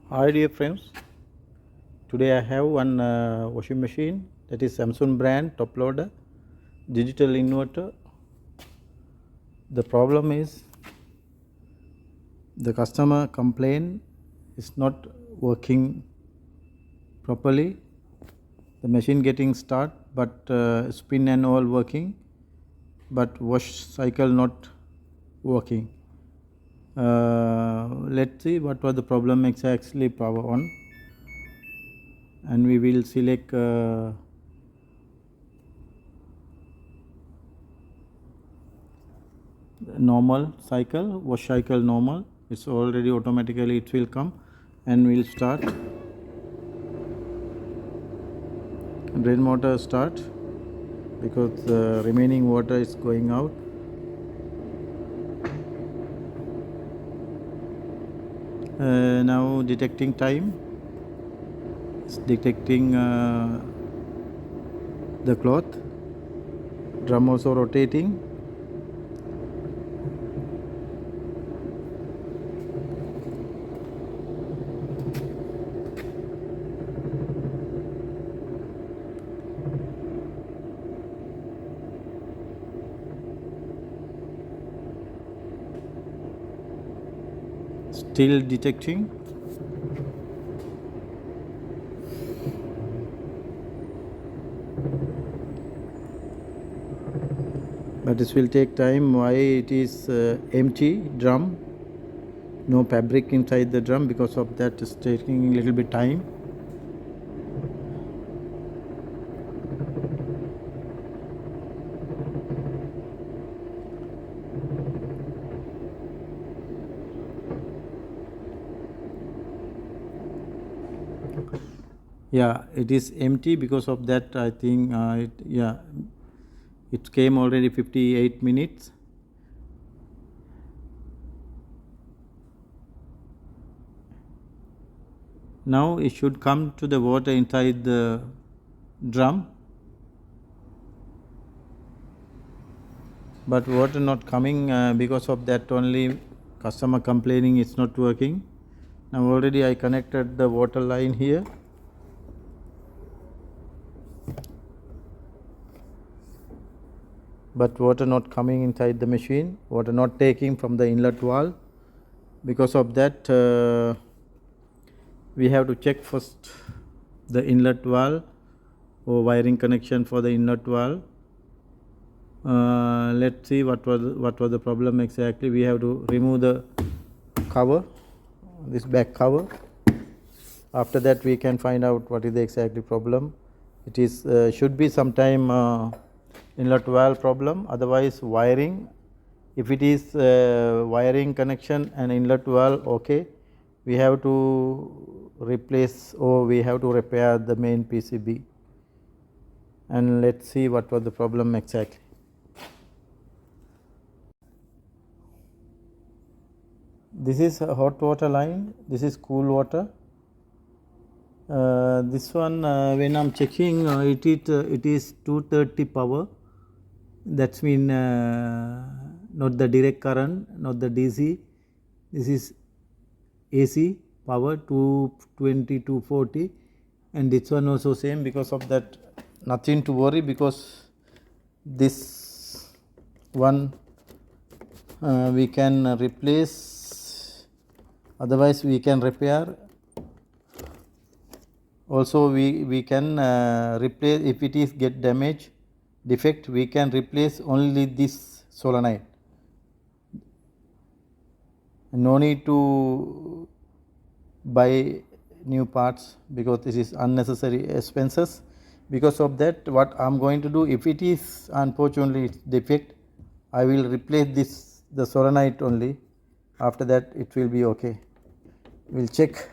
Hi dear friends, today I have one washing machine, that is Samsung brand top loader digital inverter. The problem is the customer complain is not working properly. The machine getting start but spin and all working, but wash cycle not working. Let's see what was the problem exactly. Power on, and we will select normal cycle, wash cycle normal. It's already automatically it will come, and we'll start. Drain motor start because the remaining water is going out. Now detecting time. It's detecting the cloth. Drum also rotating. Still detecting. But this will take time. Why? It is empty drum, no fabric inside the drum. Because of that, it's taking a little bit time. Yeah, it is empty. Because of that, I think it came already 58 minutes. Now it should come to the water inside the drum, but water not coming. Because of that only customer complaining it's not working. Now already I connected the water line here. But water not coming inside the machine, water not taking from the inlet valve. Because of that, we have to check first the inlet valve or wiring connection for the inlet valve. Let's see what was the problem exactly. We have to remove the cover, this back cover. After that we can find out what is the exactly problem. It is should be sometime inlet valve problem, otherwise wiring. If it is wiring connection and inlet valve, okay, we have to replace or we have to repair the main PCB. And let's see what was the problem exactly. This is a hot water line, this is cool water. This one when I'm checking it is 230 power. That's mean not the direct current, not the DC. This is AC power 220 240, and this one also same. Because of that, nothing to worry, because this one we can replace, otherwise we can repair. Also we can replace. If it is get damage defect, we can replace only this solenoid. No need to buy new parts, because this is unnecessary expenses. Because of that, what I'm going to do, if it is unfortunately defect, I will replace this the solenoid only. After that it will be okay. We'll check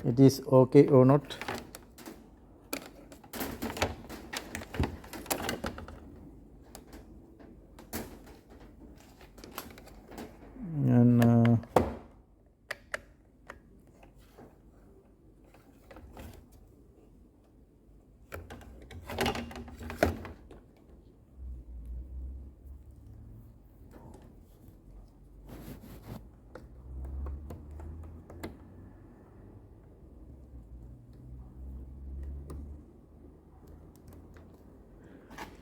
it is okay or not. And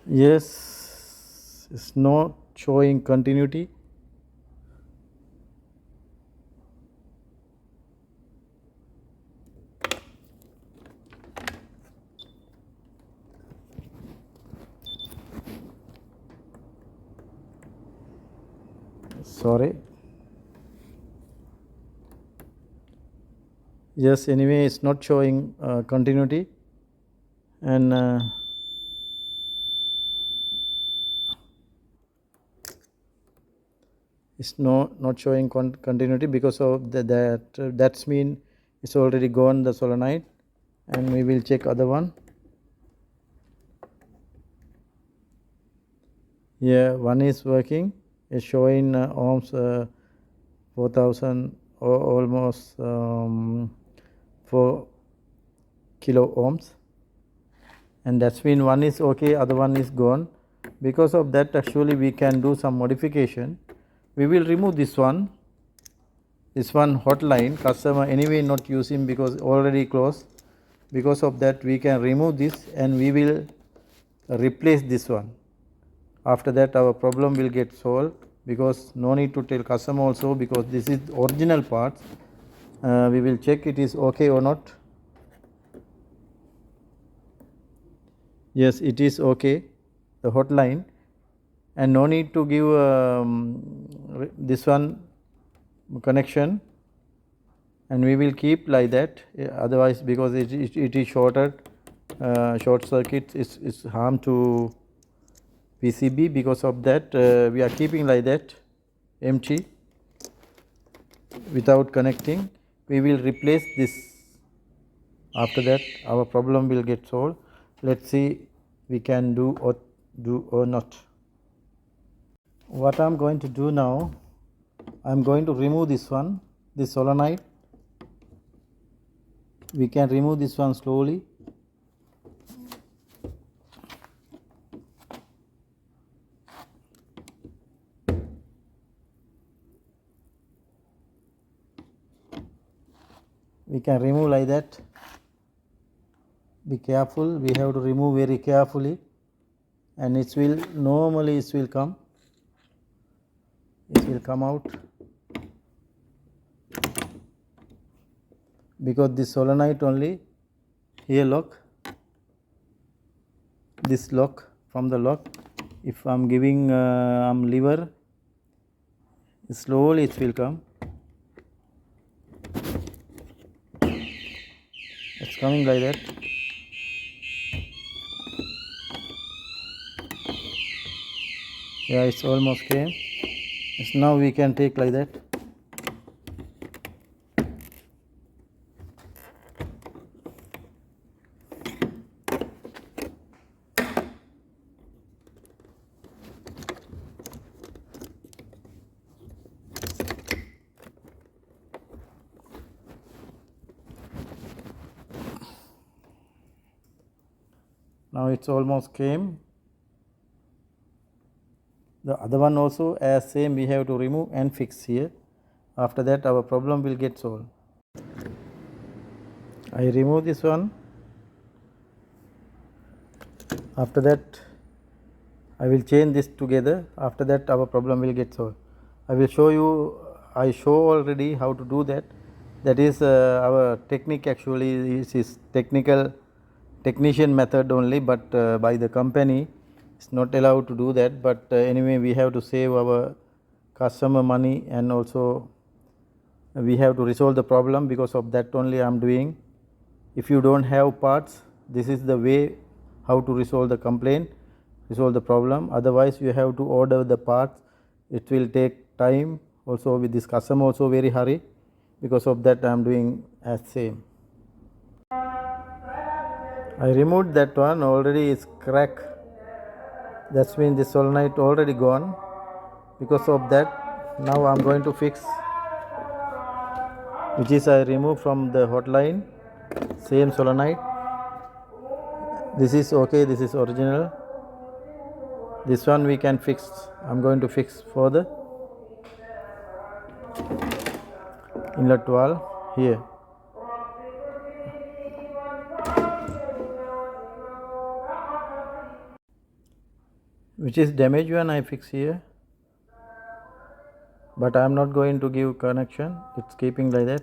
Yes, it's not showing continuity. Sorry. Yes, anyway, it's not showing continuity, and it's not showing continuity because of that's mean it's already gone the solenoid, and we will check other one. Yeah, one is working. It's showing ohms 4000 or almost 4 kilo ohms, and that's mean one is okay, other one is gone. Because of that, actually we can do some modification. We will remove this one hotline. Customer anyway not using because already closed. Because of that, we can remove this and we will replace this one. After that, our problem will get solved, because no need to tell customer also, because this is original parts. We will check it is okay or not. Yes, it is okay, the hotline, and no need to give this one connection, and we will keep like that. Otherwise, because it is shorted, short circuit is harm to PCB. Because of that, we are keeping like that empty without connecting. We will replace this. After that, our problem will get solved. Let's see we can do or not. What I'm going to do now, I'm going to remove this one, this solenoid. We can remove this one slowly. We can remove like that. Be careful, we have to remove very carefully, and it will normally it will come out, because this solenoid only here lock, this lock, from the lock, if I'm giving lever, slowly it will come. It's coming like that. Yeah, it's almost came. Yes, now we can take like that. Now it's almost came. The other one also as same, we have to remove and fix here. After that, our problem will get solved. I remove this one. After that, I will chain this together. After that, our problem will get solved. I will show you. I show already how to do that. That is our technique. Actually, is technician method only, but by the company it's not allowed to do that. But anyway, we have to save our customer money, and also we have to resolve the problem. Because of that only I am doing. If you don't have parts, this is the way how to resolve the complaint, resolve the problem. Otherwise, you have to order the parts. It will take time. Also with this customer also very hurry. Because of that I am doing as same. I removed that one, already is crack. That's mean the solenoid already gone. Because of that, now I am going to fix, which is I remove from the hotline, same solenoid. This is okay, this is original. This one we can fix. I'm going to fix for the inlet valve here. which is damaged one I fix here, but I am not going to give connection, it's keeping like that.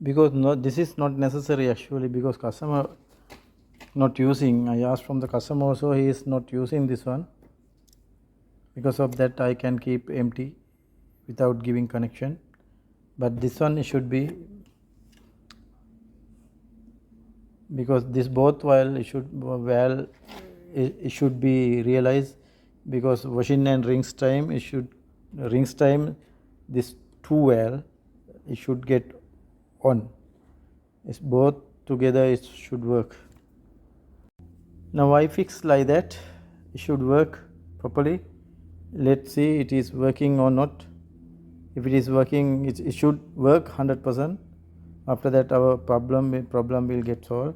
Because this is not necessary actually, because customer not using, I asked from the customer also, he is not using this one, because of that I can keep empty without giving connection, but this one should be, because this both while it should be realized, because washing and rinse time this two valve it should get on, it's both together it should work. Now I fix like that, it should work properly. Let's see it is working or not. If it is working, it should work 100%. After that our problem will get solved,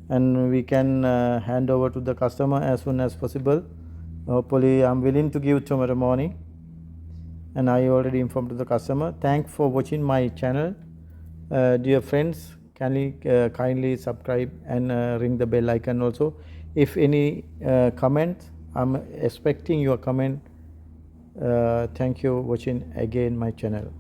and we can hand over to the customer as soon as possible. Hopefully I'm willing to give tomorrow morning, and I already informed to the customer. Thanks for watching my channel. Dear friends, kindly subscribe and ring the bell icon also. If any comments, I'm expecting your comment. Thank you watching again my channel.